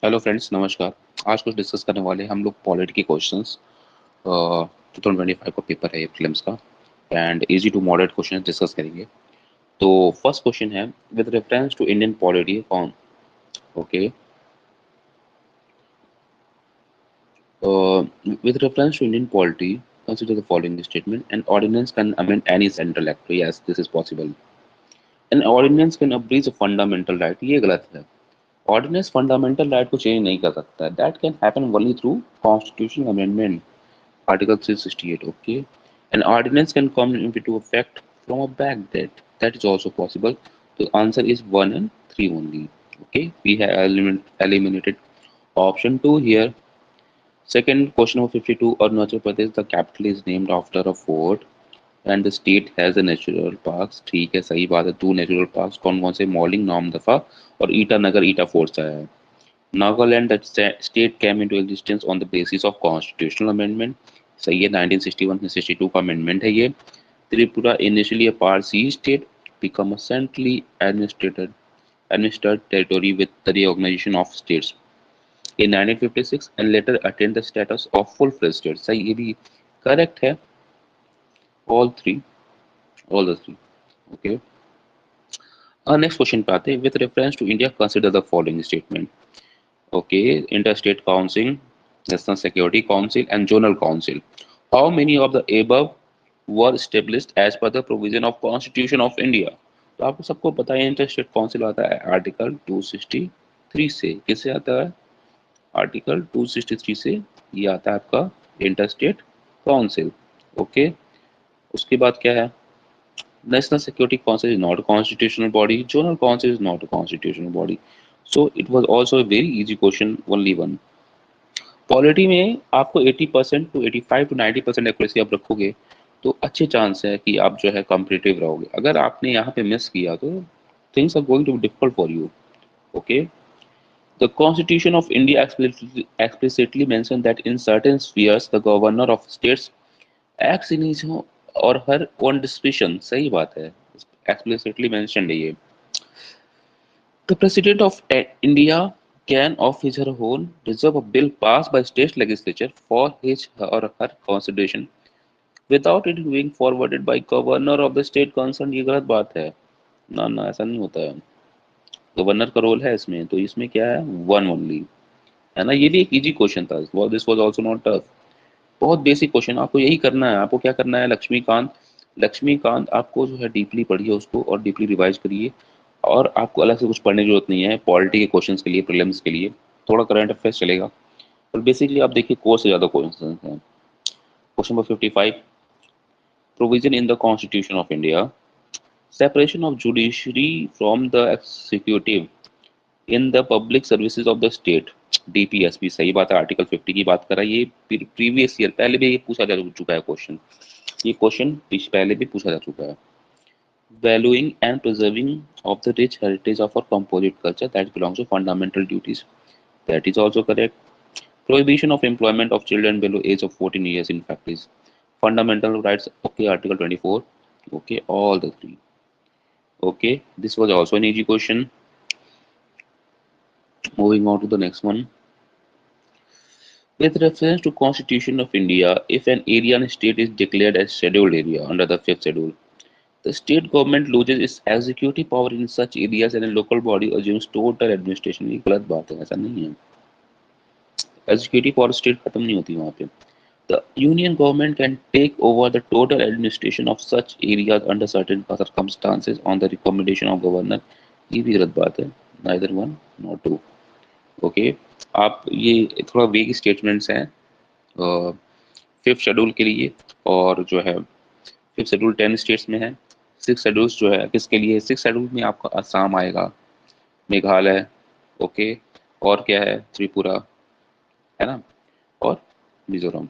Hello friends, नमस्कार। आज कुछ डिस्कस करने वाले हैं हम लोग पॉलिटी के क्वेश्चंस। 2025 का पेपर है ये प्रीलिम्स का, and easy to moderate question discuss करेंगे। तो फर्स्ट क्वेश्चन है, with reference to Indian polity कौन, okay, with reference to Indian polity, consider the following statement: an ordinance can amend any central act. Yes, this is possible. An ordinance can abridge a fundamental right. ये गलत है। Ordinance fundamental right को change नहीं कर सकता है। That can happen only through constitutional amendment, Article 368. Okay, an ordinance can come into effect from a back date. That is also possible. The answer is 1 and 3 only. Okay, we have eliminated option 2 here. Second question of 52, Arunachal Pradesh, the capital is named after a fort and the state has a natural parks. ठीक है, सही बात है। 2 natural parks कौन कौन से? मॉलिंग, नामदफा और ईटानगर, ईटा fort से है। Nagaland, that state came into existence on the basis of constitutional amendment. सही है, 1961 में 62 का अमेंडमेंट है ये। Tripura, initially a Parsi state, become a centrally administered territory with the reorganization of states in 1956 and later attained the status of full-fledged state. सही, ये भी correct है। all three all the three। okay, next question पे आते हैं। With reference to India consider the following statement. Okay, interstate council, national security council and zonal council, how many of the above were established as per the provision of constitution of india? तो आपको सबको पता है interstate council आता है article 263 से। किससे आता है? आर्टिकल 263 से ये आता है आपका इंटरस्टेट काउंसिल। ओके, उसके बाद क्या है? National Security Council is not a constitutional body. Zonal Council is not a constitutional body. So it was also a very easy question, only one. Polity में आपको 80% टू 85 टू 90% एक्यूरेसी आप रखोगे तो अच्छे चांस है कि आप जो है कॉम्पिटिटिव रहोगे। अगर आपने यहाँ पे मिस किया तो things are going to be difficult for you. Okay, the constitution of India explicitly mentioned that in certain spheres the governor of states acts in his or her own discretion। सही बात है, explicitly mentioned है ये। The President of India can, of his or her own, reserve a bill passed by state legislature for his or her consideration without it being forwarded by governor of the state concerned। ये गलत बात है। ना ना, ऐसा नहीं होता है। गवर्नर का रोल है इसमें, तो इसमें क्या है? वन ओनली, है ना। ये भी एक इजी क्वेश्चन था। This was also not tough. बहुत बेसिक क्वेश्चन। आपको यही करना है। आपको क्या करना है? लक्ष्मीकांत, लक्ष्मीकांत आपको जो है डीपली पढ़िए उसको और डीपली रिवाइज करिए। और आपको अलग से कुछ पढ़ने की जरूरत नहीं है पॉलिटी के क्वेश्चंस के लिए, प्रीलिम्स के लिए। थोड़ा करंट अफेयर्स चलेगा, पर बेसिकली आप देखिए कोर्स से ज़्यादा क्वेश्चन हैं। Question number 55, provision in the constitution of India, separation of judiciary from the executive in the public services of the state, DPSP. सही बात है, आर्टिकल 50 की बात कर रहा है ये। प्रीवियस ईयर पहले भी ये पूछा जा चुका है क्वेश्चन। ये क्वेश्चन पहले भी पूछा जा चुका है। Valuing and preserving of the rich heritage of our composite culture that belongs to fundamental duties. That is also correct. Prohibition of employment of children below age of 14 years in factories. Fundamental rights. Okay, Article 24. Okay, all the three. Okay, this was also an easy question. Moving on to the next one. With reference to Constitution of India, if an area and state is declared as scheduled area under the fifth schedule, the state government loses its executive power in such areas and a local body assumes total administration। ये गलत बात है, ऐसा नहीं है। Executive power state खत्म नहीं होती वहाँ पे। The union government can take over the total administration of such areas under certain circumstances on the recommendation of governor. ये भी गलत बात है। Neither one not two. Okay, आप ये थोड़ा वेग स्टेटमेंट्स हैं फिफ्थ शेड्यूल के लिए। और जो है फिफ्थ शेड्यूल 10 स्टेट्स में है। सिक्स शेड्यूल जो है किसके लिए? सिक्स शेड्यूल में आपका असम आएगा, मेघालय, ओके, और क्या है? त्रिपुरा, है ना, और मिजोरम।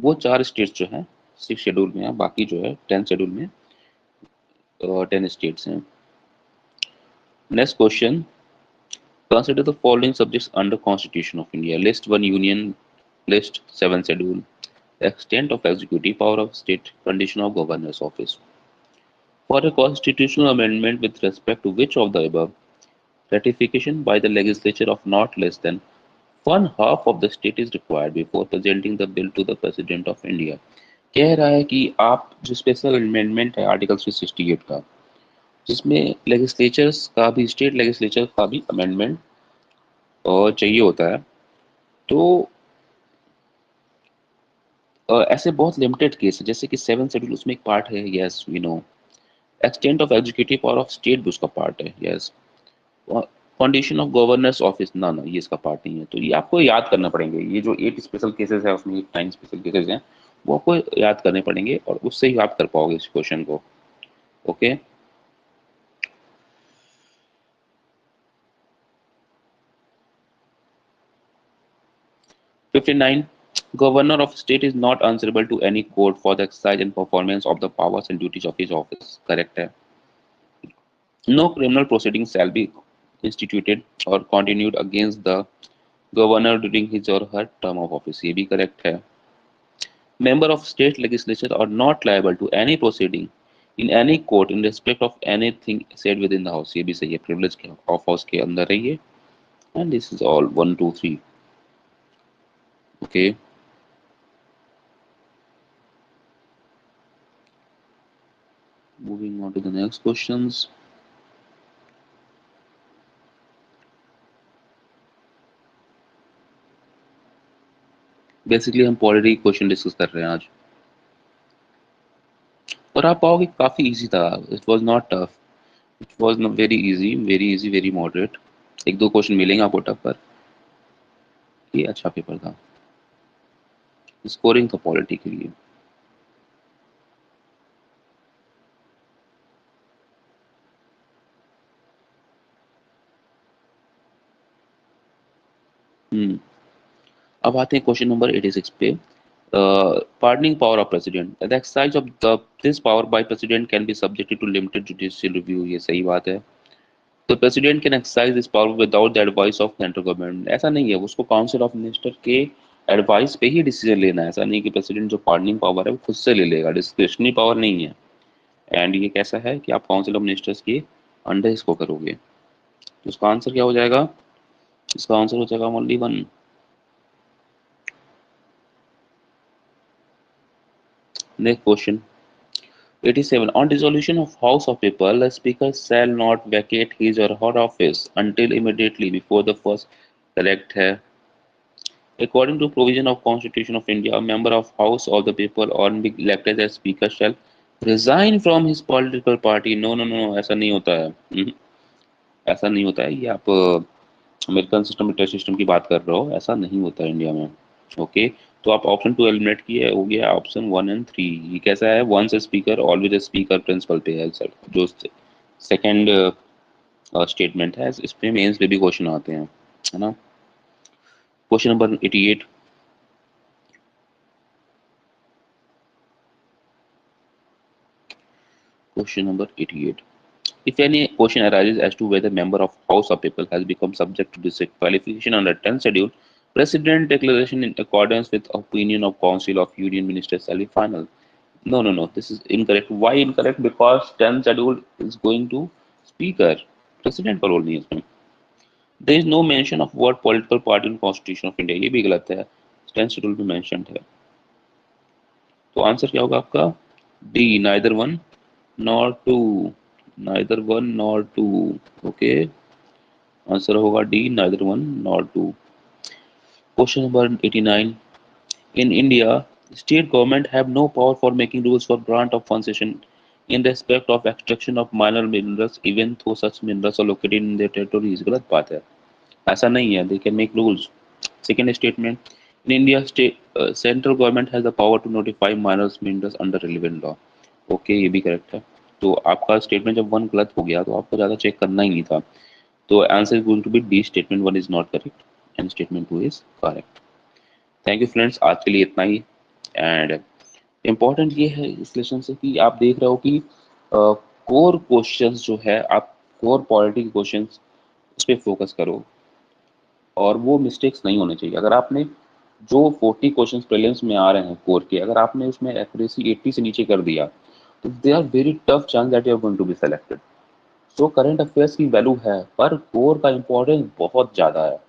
वो चार स्टेट्स जो हैं सिक्स शेड्यूल में है। बाकी जो है 10 शेड्यूल में 10 स्टेट्स हैं। Next question, consider the following subjects under constitution of India. List one union list, 7 schedule, extent of executive power of state, condition of governor's office. For a constitutional amendment with respect to which of the above ratification by the legislature of not less than one half of the state is required before presenting the bill to the president of India। कह रहा है कि आप जो special amendment है article 368 का, जिसमें legislatures का भी, स्टेट लेजिस्लेचर का भी अमेंडमेंट चाहिए होता है, तो ऐसे बहुत लिमिटेड केस है, जैसे कि 7 शेड्यूल, उसमें एक पार्ट है, yes we know, extent of executive power of state भी उसका पार्ट है, yes, foundation of governor's office, ना ना ये इसका पार्ट नहीं है। तो ये आपको याद करना पड़ेंगे, ये जो 8 स्पेशल केसेस है उसमें 9 स्पेशल केसेस हैं, वो आपको याद करने पड़ेंगे और उससे ही आप कर पाओगे इस क्वेश्चन को। Okay, 59, governor of state is not answerable to any court for the exercise and performance of the powers and duties of his office, correct है। No criminal proceedings shall be instituted or continued against the governor during his or her term of office, ये भी correct है। Member of state legislature are not liable to any proceeding in any court in respect of anything said within the house, ये भी सही है, privilege of house के अंदर है ये। And this is all 1 2 3। okay, moving on to the next questions। Basically हम polity question discuss कर रहे हैं आज, और आप पाओगे काफी इजी था, it was not tough, it was not very easy, very easy, very moderate. एक दो क्वेश्चन मिलेंगे आपको टफ, पर ये अच्छा पेपर था, स्कोरिंग था पॉलिटी के लिए। अब आते हैं क्वेश्चन नंबर 86 पे। pardoning power of president, the exercise of this power by president can be subjected to limited judicial review, ये सही बात है। तो president can exercise this power without the advice of central government, ऐसा नहीं है, उसको काउंसिल ऑफ मिनिस्टर के एडवाइस पे ही डिसीजन लेना है। ऐसा नहीं कि प्रेसिडेंट जो पार्डनिंग पावर है वो खुद से ले लेगा, डिस्क्रिशनरी पावर नहीं है। एंड ये कैसा है कि आप काउंसिल ऑफ मिनिस्टर्स के अंडर इसको करोगे। तो इसका आंसर क्या हो जाएगा? इसका आंसर हो जाएगा only one. Next question 87, on dissolution of House of People, the Speaker shall not vacate his or her office until immediately before the first, correct है। According to provision of Constitution of India, a member of House of the People on being elected as Speaker shall resign from his political party। No no no, ऐसा नहीं होता है। ऐसा नहीं होता है, ये आप अमेरिकन सिस्टम, ब्रिटिश सिस्टम की बात कर रहे हो, ऐसा नहीं होता है इंडिया में। ओके, तो आप ऑप्शन 2 एलिमिनेट किए, हो गया ऑप्शन 1 एंड 3। ये कैसा है? Once a speaker always a speaker principle पे है सर, जो सेकंड स्टेटमेंट है, इस पे मेंस पे भी क्वेश्चन आते हैं, है ना। Question number 88, question number 88, if any question arises as to whether member of House of People has become subject to disqualification under 10th schedule, president declaration in accordance with opinion of Council of Union Ministers shall be final। no no no, this is incorrect। why incorrect? because 10th schedule is going to speaker, president का role नहीं है इसमें। there is no mention of word political party in constitution of India, ये भी गलत है, 10th schedule में mentioned है। तो आंसर क्या होगा आपका? D, neither one nor two, neither one nor two। Okay, answer होगा D, neither one nor two। Question number 89, in India state government have no power for making rules for grant of concession in respect of extraction of minor minerals even though such minerals are located in their territories। गलत बात है, ऐसा नहीं है, they can make rules। second statement, in India state central government has the power to notify minors minerals under relevant law। Okay, ये भी correct है। तो आपका स्टेटमेंट जब 1 गलत हो गया तो आपको ज़्यादा चेक करना ही नहीं था। तो answer is going to be D, statement 1 is not correct and statement 2 is correct. Thank you friends, आज के लिए इतना ही। एंड इम्पॉर्टेंट ये है इस लेसन से कि आप देख रहे हो कि कोर क्वेश्चंस जो है, आप कोर पॉलिटी के क्वेश्चंस उस पर फोकस करो और वो मिस्टेक्स नहीं होने चाहिए। अगर आपने जो 40 क्वेश्चंस प्रीलिम्स में आ रहे हैं कोर के, अगर आपने उसमें एक्यूरेसी 80 से नीचे कर दिया तो there are very tough chance that you are going to be selected. So current affairs की वैल्यू है, पर कोर का इम्पोर्टेंस बहुत ज़्यादा है.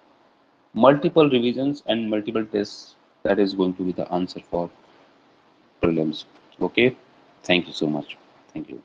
Multiple revisions and multiple tests, that is going to be the answer for prelims. Okay, thank you so much. Thank you.